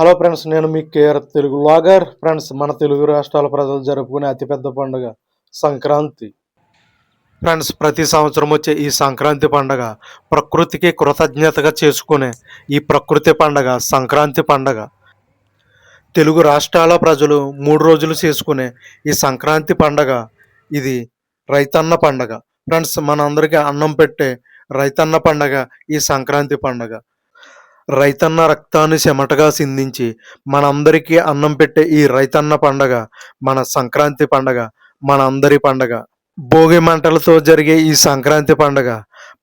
Hello friends, నేను మీ KR Telugu vlogger. Friends, మన తెలుగు రాష్ట్రాల ప్రజలు జరుపుకునే అతిపెద్ద పండుగ సంక్రాంతి. ఫ్రెండ్స్, ప్రతి సంవత్సరం వచ్చే ఈ సంక్రాంతి పండుగ ప్రకృతికి కృతజ్ఞతగా చేసుకునే ఈ ప్రకృతి పండుగ సంక్రాంతి పండుగ. తెలుగు రాష్ట్రాల ప్రజలు 3 రోజులు చేసుకునే ఈ సంక్రాంతి పండుగ ఇది రైతన్న పండుగ. ఫ్రెండ్స్, మనందరికీ అన్నం పెట్టే రైతన్న పండుగ ఈ సంక్రాంతి పండుగ. రైతన్న రక్తాన్ని చెమటగా సిందించి మనందరికీ అన్నం పెట్టే ఈ రైతన్న పండగ మన సంక్రాంతి పండగ, మనందరి పండగ. భోగి మంటలతో జరిగే ఈ సంక్రాంతి పండగ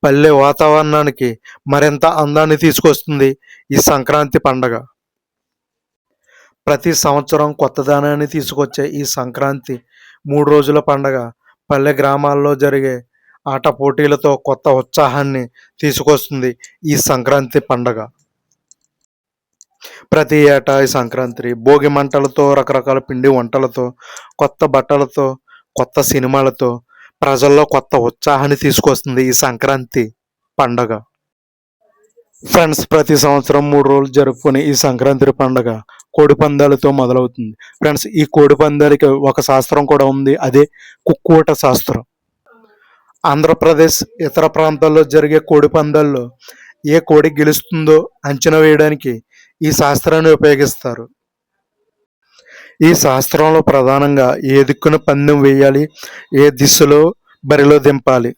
పల్లె వాతావరణానికి మరింత అందాన్ని తీసుకొస్తుంది. ఈ సంక్రాంతి పండగ ప్రతి సంవత్సరం కొత్తదనాన్ని తీసుకొచ్చే ఈ సంక్రాంతి 3 రోజుల పండగ పల్లె గ్రామాల్లో జరిగే ఆట పోటీలతో కొత్త ఉత్సాహాన్ని తీసుకొస్తుంది. ఈ సంక్రాంతి పండగ ప్రతి ఏటా ఈ సంక్రాంతి భోగి మంటలతో, రకరకాల పిండి వంటలతో, కొత్త బట్టలతో, కొత్త సినిమాలతో ప్రజల్లో కొత్త ఉత్సాహాన్ని తీసుకొస్తుంది ఈ సంక్రాంతి పండగ. ఫ్రెండ్స్, ప్రతి సంవత్సరం 3 రోజులు జరుపుకునే ఈ సంక్రాంతి పండగ కోడి పందాలతో మొదలవుతుంది. ఫ్రెండ్స్, ఈ కోడి పందాలకి ఒక శాస్త్రం కూడా ఉంది, అదే కుక్కుట శాస్త్రం. ఆంధ్రప్రదేశ్ ఇతర ప్రాంతాల్లో జరిగే కోడి పందాల్లో ఏ కోడి గెలుస్తుందో అంచనా వేయడానికి ఈ శాస్త్రాన్ని ఉపయోగిస్తారు. ఈ శాస్త్రంలో ప్రధానంగా ఏ దిక్కున పందెం వేయాలి, ఏ దిశలో బరిలో దింపాలి,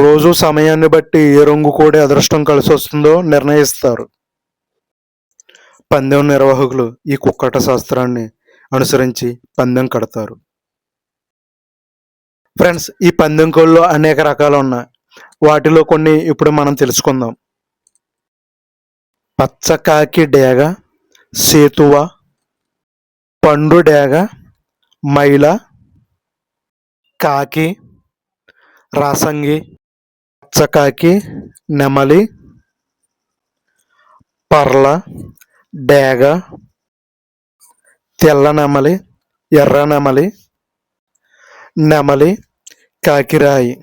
రోజు సమయాన్ని బట్టి ఏ రంగు కోడి అదృష్టం కలిసి వస్తుందో నిర్ణయిస్తారు. పందెం నిర్వాహకులు ఈ కుక్కట శాస్త్రాన్ని అనుసరించి పందెం కడతారు. ఫ్రెండ్స్, ఈ పందెం కోళ్ళు అనేక రకాలు ఉన్నాయి. వాటిలో కొన్ని ఇప్పుడు మనం తెలుసుకుందాం. పచ్చకాకి డేగ, సేతువ, పండు డేగ, మైల, కాకి, రాసంగి, పచ్చకాకి, నెమలి, పర్ల, డేగ, తెల్ల నెమలి, ఎర్ర నెమలి, నెమలి, కాకిరాయి.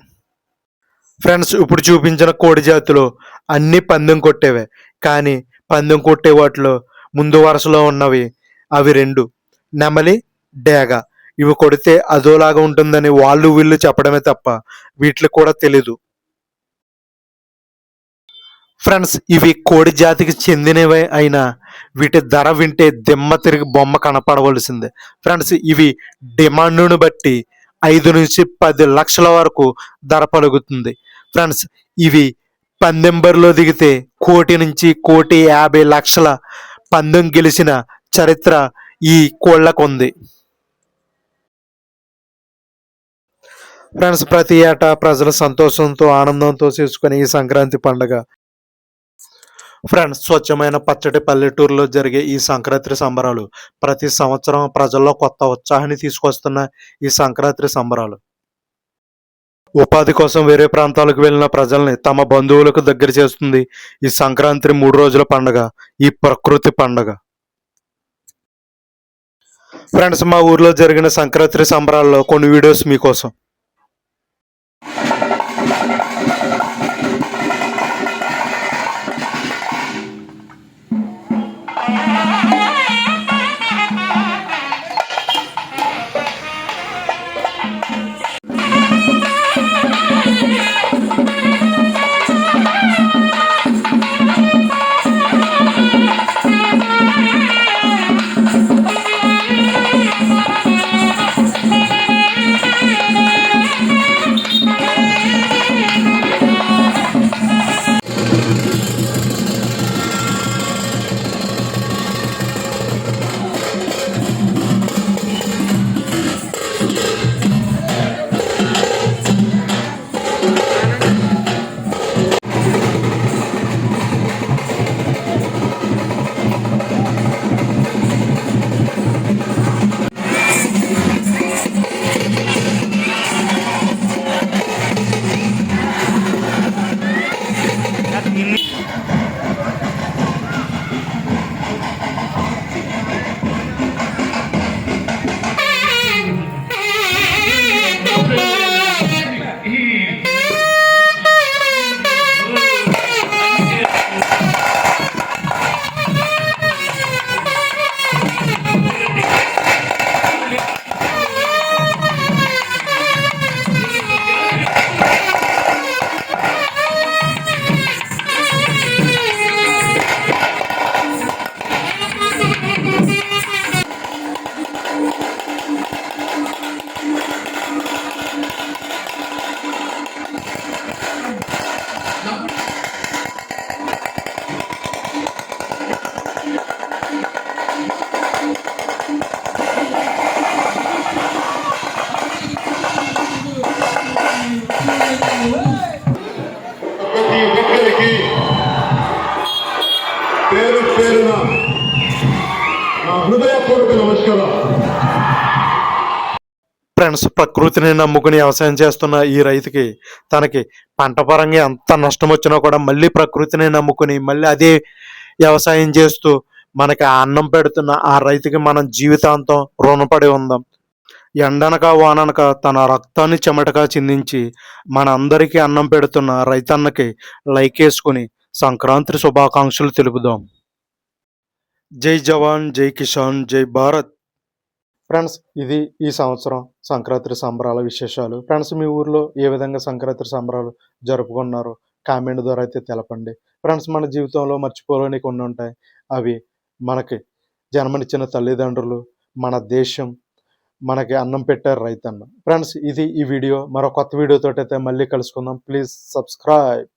ఫ్రెండ్స్, ఇప్పుడు చూపించిన కోడి జాతులు అన్ని పందెం కొట్టేవే, కానీ పందెం కొట్టే వాటిలో ముందు వరుసలో ఉన్నవి అవి 2, నెమలి, డేగ. ఇవి కొడితే అదోలాగా ఉంటుందని వాళ్ళు వీళ్ళు చెప్పడమే తప్ప వీటికి కూడా తెలీదు. ఫ్రెండ్స్, ఇవి కోడి జాతికి చెందినవే అయినా వీటి ధర వింటే దిమ్మ తిరిగి బొమ్మ కనపడవలసిందే. ఫ్రెండ్స్, ఇవి డిమాండ్ను బట్టి 5 నుంచి 10 లక్షల వరకు ధర పలుకుతుంది. ఫ్రెండ్స్, ఇవి పందెం బరిలో దిగితే 1 నుంచి 1,50,00,000 పందెం గెలిచిన చరిత్ర ఈ కోళ్లకు ఉంది. ఫ్రెండ్స్, ప్రతి ఏటా ప్రజలు సంతోషంతో ఆనందంతో చేసుకునే ఈ సంక్రాంతి పండుగ. ఫ్రెండ్స్, స్వచ్ఛమైన పచ్చటి పల్లెటూరులో జరిగే ఈ సంక్రాంతి సంబరాలు ప్రతి సంవత్సరం ప్రజల్లో కొత్త ఉత్సాహాన్ని తీసుకొస్తున్న ఈ సంక్రాంతి సంబరాలు ఉపాధి కోసం వేరే ప్రాంతాలకు వెళ్ళిన ప్రజల్ని తమ బంధువులకు దగ్గర చేస్తుంది. ఈ సంక్రాంతి 3 రోజుల పండుగ ఈ ప్రకృతి పండుగ. ఫ్రెండ్స్, మా ఊర్లో జరిగిన సంక్రాంతి సంబరాల్లో కొన్ని వీడియోస్ మీకోసం. పేరు పేరున నా హృదయపూర్వక నమస్కారం. ఫ్రెండ్స్, ప్రకృతిని నమ్ముకుని వ్యవసాయం చేస్తున్న ఈ రైతుకి తనకి పంట పరంగా ఎంత నష్టం వచ్చినా కూడా మళ్ళీ ప్రకృతిని నమ్ముకుని మళ్ళీ అదే వ్యవసాయం చేస్తూ మనకి ఆ అన్నం పెడుతున్న ఆ రైతుకి మనం జీవితాంతం రుణపడి ఉందాం. ఎండనక వాననక తన రక్తాన్ని చెమటగా చిందించి మన అందరికీ అన్నం పెడుతున్న రైతన్నకి లైక్ వేసుకుని సంక్రాంతి శుభాకాంక్షలు తెలుపుదాం. జై జవాన్, జై కిసాన్, జై భారత్. ఫ్రెండ్స్, ఇది ఈ సంవత్సరం సంక్రాంతి సంబరాల విశేషాలు. ఫ్రెండ్స్, మీ ఊర్లో ఏ విధంగా సంక్రాంతి సంబరాలు జరుపుకున్నారో కామెంట్ ద్వారా అయితే తెలపండి. ఫ్రెండ్స్, మన జీవితంలో మర్చిపోలేని కొన్ని ఉంటాయి. అవి మనకి జన్మనిచ్చిన తల్లిదండ్రులు, మన దేశం, మనకి అన్నం పెట్టారు రైతన్న. ఫ్రెండ్స్, ఇది ఈ వీడియో. మరో కొత్త వీడియోతో అయితే మళ్ళీ కలుసుకుందాం. Please subscribe.